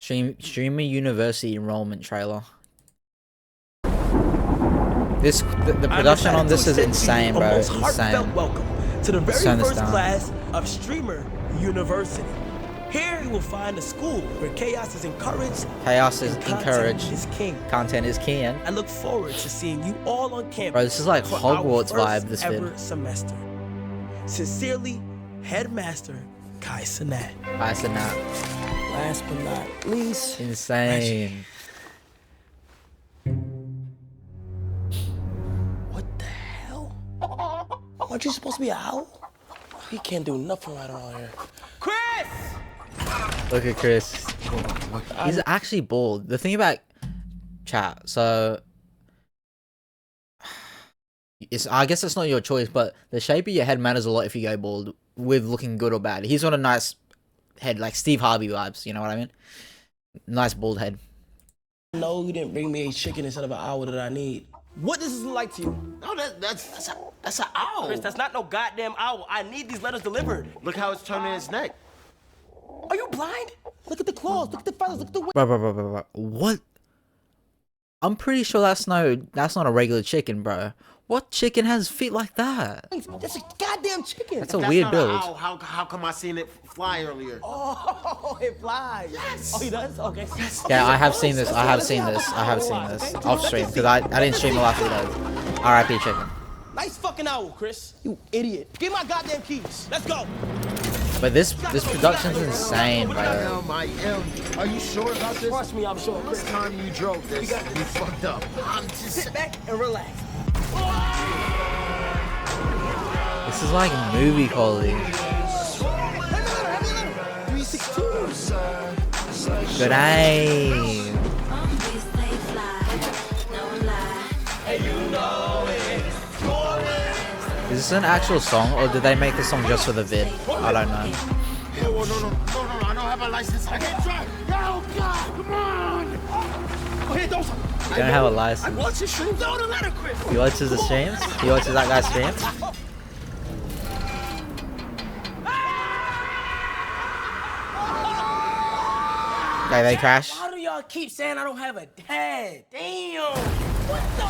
Streamer University enrollment trailer. The production on this is insane, bro. Insane. Welcome to the very Turn this first down. class of Streamer University. Here you will find a school where chaos is encouraged. Chaos is and content encouraged. is king. Content is king. I look forward to seeing you all on campus. Bro, this is like for our Hogwarts first vibe, this ever vid. semester. Sincerely, Headmaster Kai Cenat. I said nah. Last but not least, Insane. what the hell? Aren't you supposed to be an owl? He can't do nothing right around here. Chris! Look at Chris. He's actually bald. The thing about chat, so I guess it's not your choice, but the shape of your head matters a lot if you go bald, with looking good or bad. He's got a nice head, like Steve Harvey vibes, you know what I mean? Nice bald head. No, you didn't bring me a chicken instead of an owl that I need. What does this look like to you? No, that's an owl. Chris, that's not no goddamn owl. I need these letters delivered. Look how it's turning its neck. Are you blind? Look at the claws, look at the feathers, look at the wings. Bro. What? I'm pretty sure that's not a regular chicken, bro. What chicken has feet like that? That's a goddamn chicken. That's a That's weird not build. An owl. How come I seen it fly earlier? Oh, it flies. Yes. Oh, he does? Okay. Yeah, I have seen this. I have seen this off stream because I didn't stream the last video. R.I.P. chicken. Nice fucking owl, Chris. You idiot. Give me my goddamn keys. Let's go. But this production's insane, bro. Are you sure about this? Trust me, I'm sure. Last time you drove this, you fucked up. I'm just Sit back and relax. This is like movie quality. Have me a letter. 362. Good aim. Is this an actual song, or did they make the song just for the vid? I don't know. No, I don't have a license. I can't drive. Oh, God, come on. Oh, here, don't. You don't have a license. What's your stream? Throw the letter, Chris. He watches the streams? He watches that guy's streams? Okay, they crash. Why do y'all keep saying I don't have a dad? Damn. What the?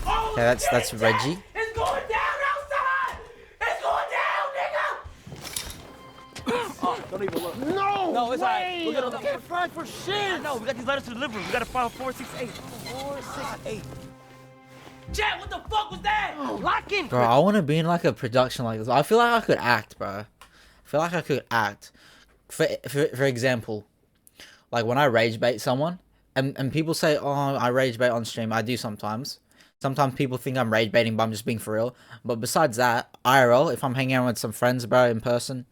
Oh, Okay, that's shit, Reggie. Dad. It's going down outside. It's going down, nigga. Oh, don't even look. No, it's alright. We're gonna get fried for shit. No, we got these letters to deliver. We gotta file 468. 468. Chat, what the fuck was that? Lock in. Bro, I want to be in like a production like this. I feel like I could act, bro. I feel like I could act. For example, like when I rage bait someone, and people say, oh, I rage bait on stream. I do sometimes. Sometimes people think I'm rage baiting, but I'm just being for real. But besides that, IRL, if I'm hanging out with some friends, bro, in person,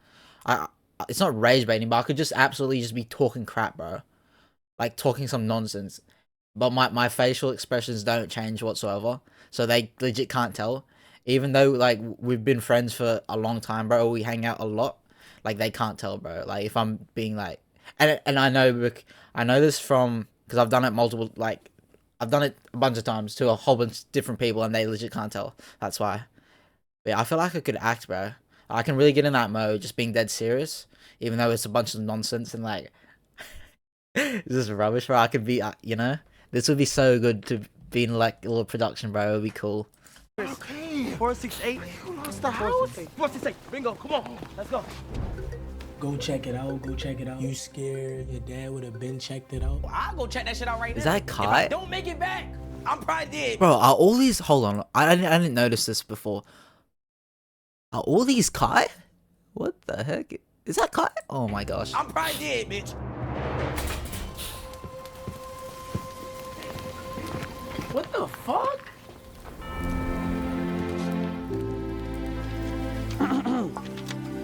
it's not rage baiting, but I could just absolutely just be talking crap, bro. Like talking some nonsense. But my facial expressions don't change whatsoever. So they legit can't tell. Even though, like, we've been friends for a long time, bro, we hang out a lot. Like, they can't tell, bro. Like, if I'm being, like... And I know this from... Because I've done it multiple... Like, I've done it a bunch of times to a whole bunch of different people, and they legit can't tell. That's why. But yeah, I feel like I could act, bro. I can really get in that mode, just being dead serious. Even though it's a bunch of nonsense and, like... this is rubbish, bro. I could be, you know? This would be so good to be in, like, a little production, bro. It would be cool. Okay. 468. Who lost the house? 468. Bingo, come on. Let's go. Go check it out. Go check it out. You scared your dad would have been checked it out? I'll go check that shit out right now. Is that If I Kai? don't make it back, I'm probably dead. Bro, are all these... Hold on. I didn't notice this before. Are all these Kai? What the heck? Is that Kai? Oh my gosh. I'm probably dead, bitch. What the fuck?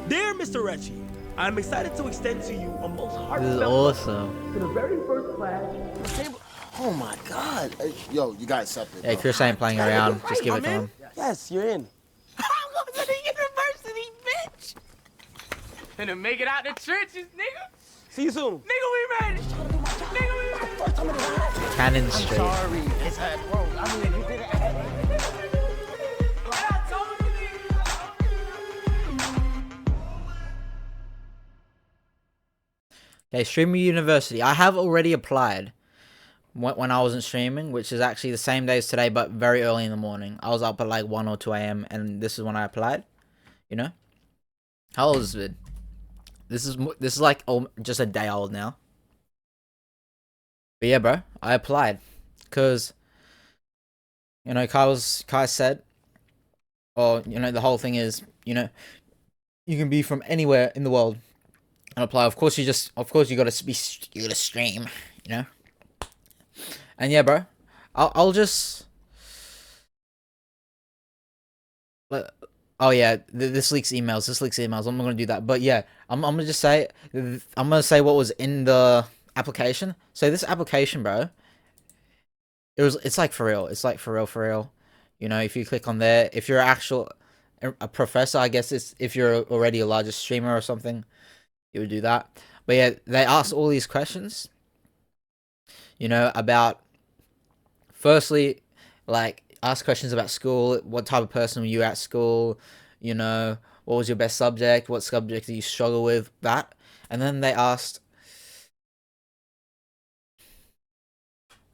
Dear Mr. Reggie, I'm excited to extend to you a most This is heartfelt awesome. to the very first class. Oh, my God. Hey, yo, you got accepted. Hey, bro. Chris ain't playing around. Just give it to him. Yes, you're in. I'm going to the university, bitch. Finna make it out the trenches, nigga. See you soon. Nigga, we made it. Nigga, we made it. Cannon Street. Sorry. It's bro. I mean, you did it. I told you, nigga. Okay, Streamer University. I have already applied when I wasn't streaming, which is actually the same day as today, but very early in the morning. I was up at like 1 or 2 a.m. and this is when I applied. You know? How old is this vid? This is like just a day old now. But yeah, bro, I applied because you know Kai said, or you know the whole thing is you know you can be from anywhere in the world and apply. Of course you gotta stream, you know. And yeah, bro, I'll just. Oh yeah, this leaks emails. I'm not gonna do that. But yeah, I'm gonna just say what was in the application. So this application, bro, it's like for real. It's like for real. You know, if you click on there, if you're a professor, I guess it's if you're already a larger streamer or something, you would do that. But yeah, they ask all these questions. You know, about firstly, like ask questions about school. What type of person were you at school? You know, what was your best subject? What subject do you struggle with? That. And then they asked,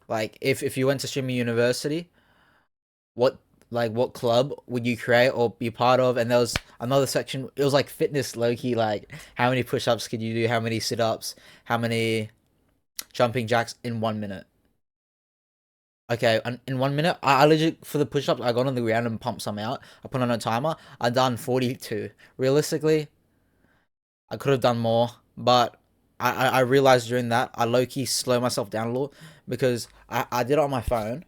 like, if you went to streaming university, what club would you create or be part of? And there was another section. It was like fitness, low-key, like how many push-ups could you do? How many sit-ups? How many jumping jacks in 1 minute? Okay, in 1 minute, I legit, for the push-ups, I got on the ground and pumped some out. I put on a timer. I done 42. Realistically, I could have done more, but I realized during that, I low-key slowed myself down a little because I did it on my phone,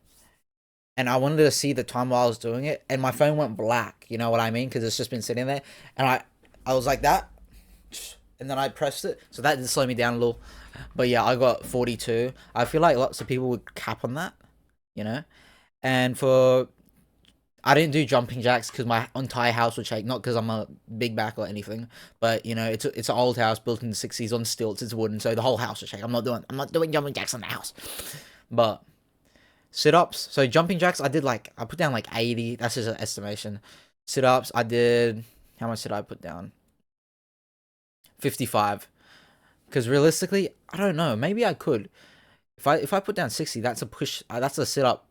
and I wanted to see the time while I was doing it, and my phone went black, you know what I mean? Because it's just been sitting there, and I was like that, and then I pressed it, so that did slow me down a little. But yeah, I got 42. I feel like lots of people would cap on that. You know, and I didn't do jumping jacks because my entire house would shake. Not because I'm a big back or anything, but you know, it's an old house built in the 60s on stilts. It's wooden, so the whole house would shake. I'm not doing jumping jacks in the house. But sit-ups, so jumping jacks, I put down like 80. That's just an estimation. Sit-ups, I did. How much did I put down? 55. Because realistically, I don't know. Maybe I could. If I put down 60, that's a push. That's a sit up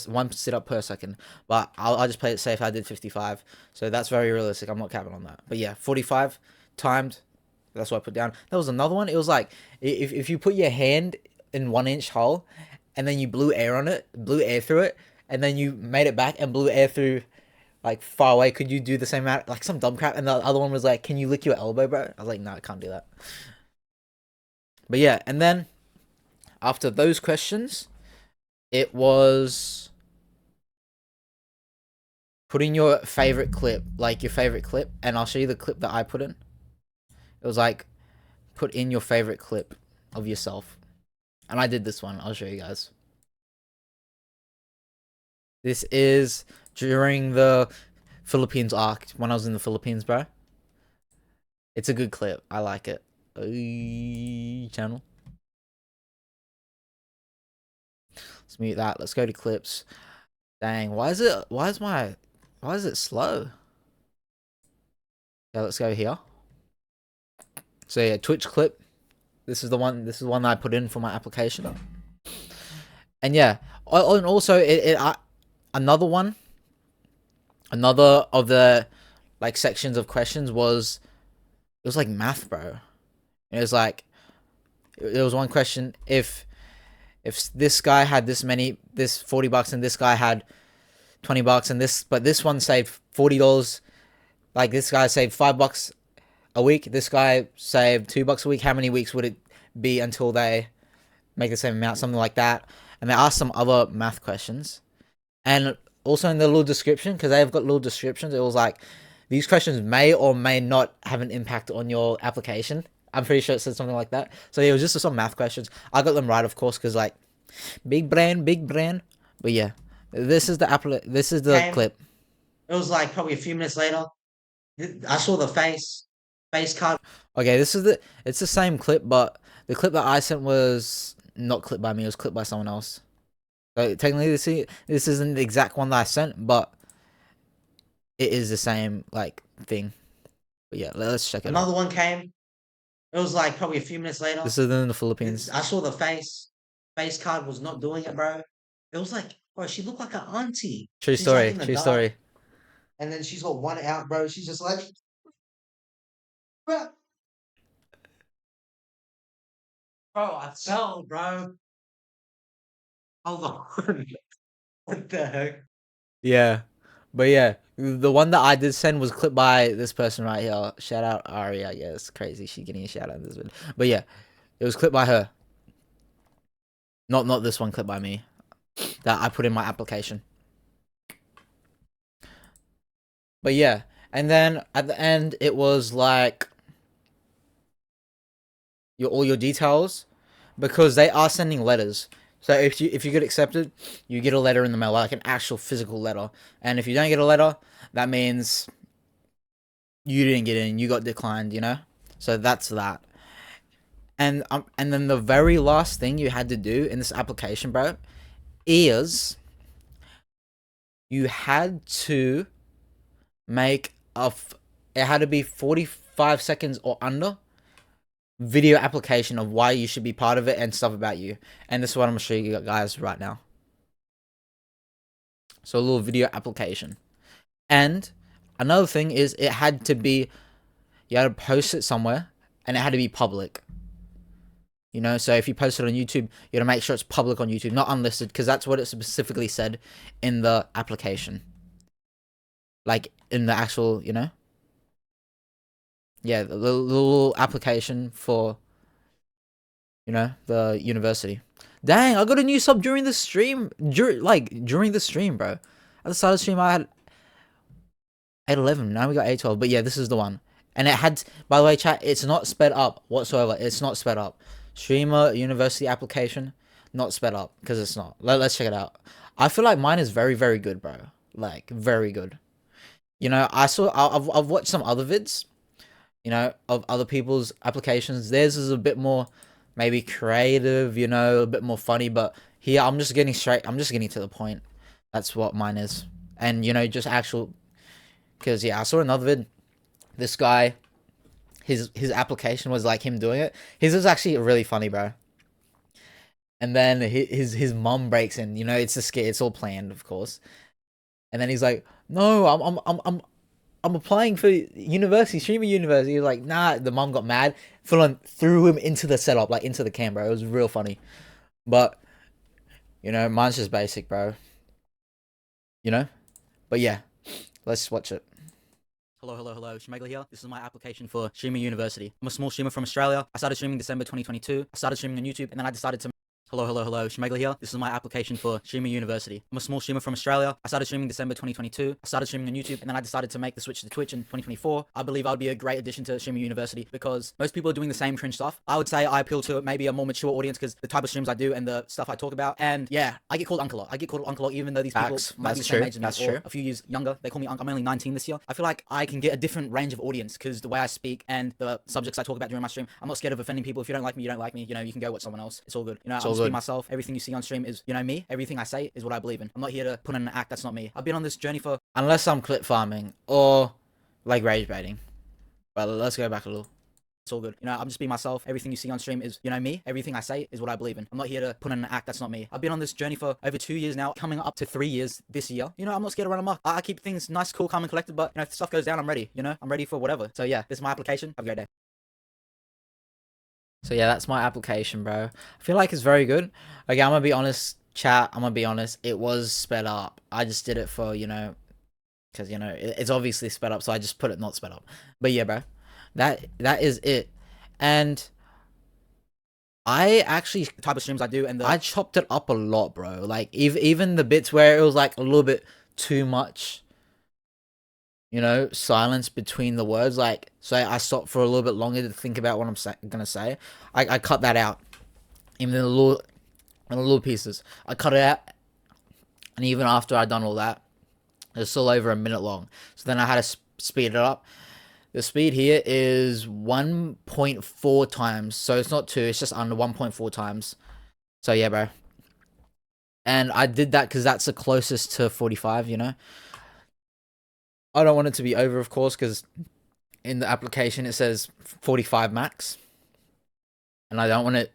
one sit up per second. But I'll just play it safe. I did 55, so that's very realistic. I'm not capping on that. But yeah, 45 timed. That's what I put down. There was another one. It was like if you put your hand in 1 inch hole, and then you blew air through it, and then you made it back and blew air through like far away. Could you do the same amount? Like some dumb crap. And the other one was like, can you lick your elbow, bro? I was like, no, I can't do that. But yeah, and then. After those questions, it was put in your favorite clip, and I'll show you the clip that I put in. It was like, put in your favorite clip of yourself. And I did this one. I'll show you guys. This is during the Philippines arc, when I was in the Philippines, bro. It's a good clip. I like it. Channel. Let's mute that. Let's go to clips. Dang, why is it slow? Yeah, let's go here. So yeah, Twitch clip. This is the one that I put in for my application. And yeah, and also another of the like sections of questions was, it was like math, bro. It was like, there was one question, if this guy had this $40 and this guy had $20 and but this one saved $40, like this guy saved $5 a week, this guy saved $2 a week, how many weeks would it be until they make the same amount, something like that. And they asked some other math questions, and also in the little description, because they've got little descriptions, it was like, these questions may or may not have an impact on your application. I'm pretty sure it said something like that. So yeah, it was just some math questions. I got them right, of course, because like, big brand. But yeah, this is the clip. It was like probably a few minutes later. I saw the face card. Okay, it's the same clip, but the clip that I sent was not clipped by me. It was clipped by someone else. So technically, this isn't the exact one that I sent, but it is the same like thing. But yeah, let's check it out. Another one came. It was like probably a few minutes later. This is in the Philippines. I saw the face card was not doing it, bro. It was like, bro, she looked like an auntie. True She's like story. in the True dark, story. and then she's got one out, bro. She's just like, bro, I fell, bro. Hold on. What the heck? Yeah, but yeah, the one that I did send was clipped by this person right here. Shout out Aria. Yeah, it's crazy. She getting a shout out in this video. But yeah, it was clipped by her. Not this one clipped by me. That I put in my application. But yeah, and then at the end it was like all your details, because they are sending letters. So if you get accepted, you get a letter in the mail, like an actual physical letter. And if you don't get a letter, that means you didn't get in, you got declined, you know? So that's that. And then the very last thing you had to do in this application, bro, is you had to make it had to be 45 seconds or under video application of why you should be part of it and stuff about you. And this is what I'm gonna show you guys right now. So a little video application. And another thing is you had to post it somewhere, and it had to be public. You know, so if you post it on YouTube, you gotta make sure it's public on YouTube, not unlisted, because that's what it specifically said in the application. Like in the actual, you know? Yeah, the little application for, you know, the university. Dang, I got a new sub during the stream. During the stream, bro. At the start of the stream, I had 811. Now we got 812. But yeah, this is the one. And it had, by the way, chat, it's not sped up whatsoever. It's not sped up. Streamer university application, not sped up, because it's not. Let's check it out. I feel like mine is very, very good, bro. Like, very good. You know, I've watched some other vids, you know, of other people's applications. Theirs is a bit more maybe creative, you know, a bit more funny, but here I'm just getting to the point. That's what mine is. And, you know, just actual, because yeah, I saw another vid. This guy, his application was like him doing it. His was actually really funny, bro. And then his mom breaks in, you know, it's a skit, it's all planned, of course. And then he's like, no, I'm applying for university, streamer university. He's like, nah. The mom got mad, full on threw him into the setup, like into the camera. It was real funny. But, you know, mine's just basic, bro. You know? But yeah, let's watch it. Hello, Shmegler here. This is my application for streamer university. I'm a small streamer from Australia. I started streaming December 2022. I started streaming on YouTube, and then I decided to... Hello, Shmegler here. This is my application for streamer university. I'm a small streamer from Australia. I started streaming December 2022. I started streaming on YouTube, and then I decided to make the switch to Twitch in 2024. I believe I would be a great addition to streamer university, because most people are doing the same cringe stuff. I would say I appeal to maybe a more mature audience, because the type of streams I do and the stuff I talk about. And yeah, I get called uncle. I get called uncle, even though these people might be the same age as me, or a few years younger. They call me uncle. I'm only 19 this year. I feel like I can get a different range of audience, because the way I speak and the subjects I talk about during my stream, I'm not scared of offending people. If you don't like me, you don't like me. You know, you can go watch someone else. It's all good. You know, I'll just be myself. Everything you see on stream is, you know, me. Everything I say is what I believe in. I'm not here to put on an act that's not me. I've been on this journey for... Unless I'm clip farming or like rage baiting. But let's go back a little. It's all good. You know, I'm just being myself. Everything you see on stream is, you know, me. Everything I say is what I believe in. I'm not here to put on an act that's not me. I've been on this journey for over 2 years now, coming up to 3 years this year. You know, I'm not scared to run amok. I keep things nice, cool, calm, and collected, but, you know, if stuff goes down, I'm ready. You know, I'm ready for whatever. So yeah, this is my application. Have a great day. So yeah, that's my application, bro. I feel like it's very good. Okay, I'm gonna be honest, chat. I'm gonna be honest. It was sped up. I just did it for, you know, because, you know, it's obviously sped up, so I just put it not sped up. But yeah, bro, that is it. And I actually, type of streams I do, and I chopped it up a lot, bro. Like even the bits where it was like a little bit too much, you know, silence between the words. Like, so I stopped for a little bit longer to think about what I'm gonna say. I cut that out. Even the little pieces, I cut it out. And even after I done all that, it's still over a minute long. So then I had to speed it up. The speed here is 1.4 times. So it's not 2, it's just under 1.4 times. So yeah, bro. And I did that because that's the closest to 45, you know. I don't want it to be over, of course, because in the application it says 45 max. and I don't want it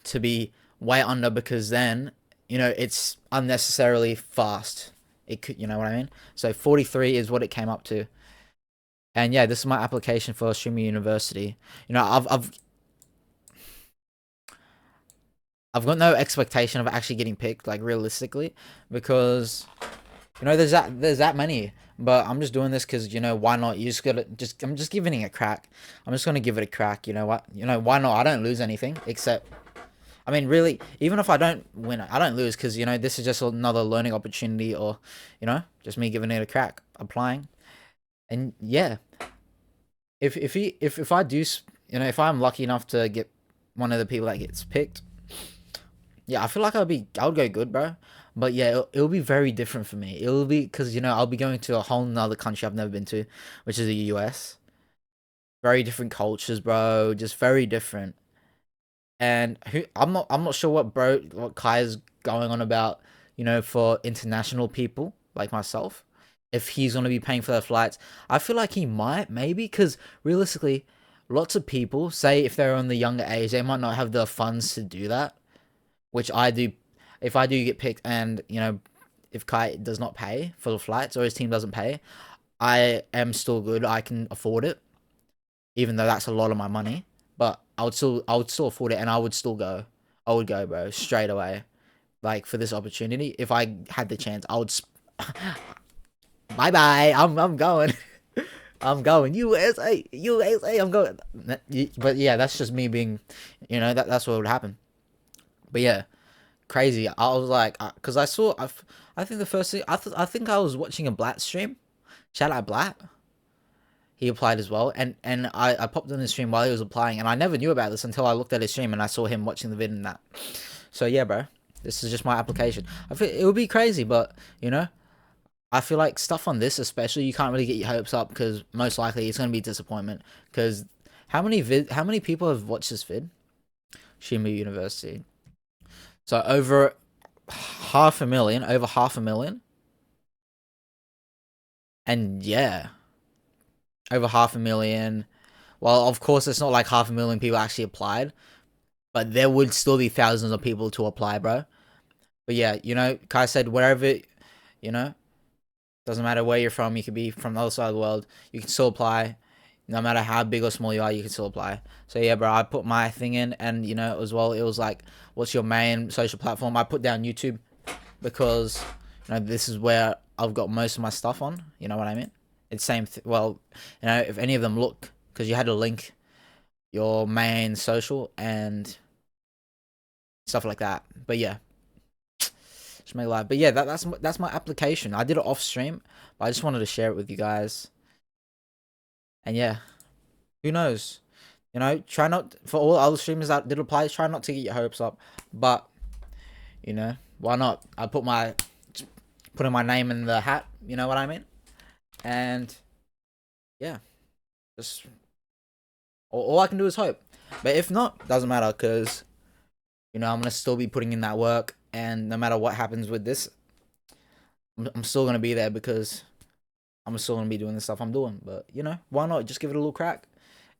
to be way under, because then, you know, it's unnecessarily fast. It could, you know what I mean? So 43 is what it came up to. And yeah, this is my application for Streamer University. You know, I've got no expectation of actually getting picked, like, realistically, because, you know, there's that many. But I'm just doing this because, you know, why not? You just gotta I'm just giving it a crack. I'm just gonna give it a crack. You know what? You know, why not? I don't lose anything, except, I mean, really, even if I don't win, I don't lose, because, you know, this is just another learning opportunity, or, you know, just me giving it a crack, applying. And yeah, if I do, you know, if I'm lucky enough to get one of the people that gets picked, yeah, I feel like I'll go good, bro. But yeah, it'll be very different for me. It'll be, because, you know, I'll be going to a whole nother country I've never been to, which is the US. Very different cultures, bro. Just very different. And I'm not sure what Kai is going on about, you know, for international people like myself, if he's gonna be paying for their flights. I feel like he might, maybe, because realistically, lots of people say if they're on the younger age, they might not have the funds to do that, which I do. If I do get picked, and, you know, if Kai does not pay for the flights, or his team doesn't pay, I am still good. I can afford it, even though that's a lot of my money. But I would still afford it, and I would still go. I would go, bro, straight away. Like, for this opportunity, if I had the chance, I would. Bye bye. I'm going. I'm going. USA. I'm going. But yeah, that's just me being, you know, that's what would happen. But yeah, crazy. I was like, because I think the first thing, I think I was watching a Blatt stream. Shout out Blatt. He applied as well, and I popped on his stream while he was applying, and I never knew about this until I looked at his stream and I saw him watching the vid and that. So yeah, bro, this is just my application. I feel it would be crazy, but, you know, I feel like stuff on this especially, you can't really get your hopes up, because most likely it's gonna be disappointment. Because how many people have watched this vid? Streamer University. So over 500,000, and yeah, over 500,000. Well, of course, it's not like 500,000 people actually applied, but there would still be thousands of people to apply, bro. But yeah, you know, Kai said, wherever, you know, doesn't matter where you're from, you could be from the other side of the world, you can still apply. No matter how big or small you are, you can still apply. So yeah, bro, I put my thing in, and, you know, as well, it was like, what's your main social platform? I put down YouTube, because, you know, this is where I've got most of my stuff on. You know what I mean? It's same. Well, you know, if any of them look, because you had to link your main social and stuff like that. But yeah, just make live. But yeah, that's my application. I did it off stream, but I just wanted to share it with you guys. And yeah, who knows? You know, try not, for all other streamers that did apply, try not to get your hopes up. But, you know, why not? I putting my name in the hat. You know what I mean? And yeah, just all I can do is hope. But if not, doesn't matter, because, you know, I'm gonna still be putting in that work, and no matter what happens with this, I'm still gonna be there, because I'm still gonna be doing the stuff I'm doing. But, you know, why not just give it a little crack?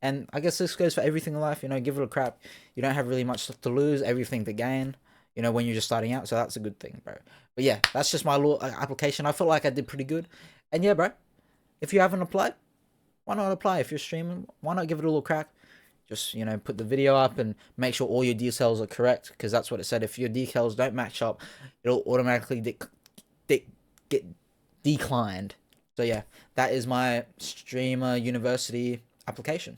And I guess this goes for everything in life. You know, give it a crack. You don't have really much to lose, everything to gain, you know, when you're just starting out. So that's a good thing, bro. But yeah, that's just my little application. I feel like I did pretty good. And yeah, bro, if you haven't applied, why not apply? If you're streaming, why not give it a little crack? Just, you know, put the video up and make sure all your details are correct, because that's what it said. If your details don't match up, it'll automatically get declined. So yeah, that is my Streamer University application.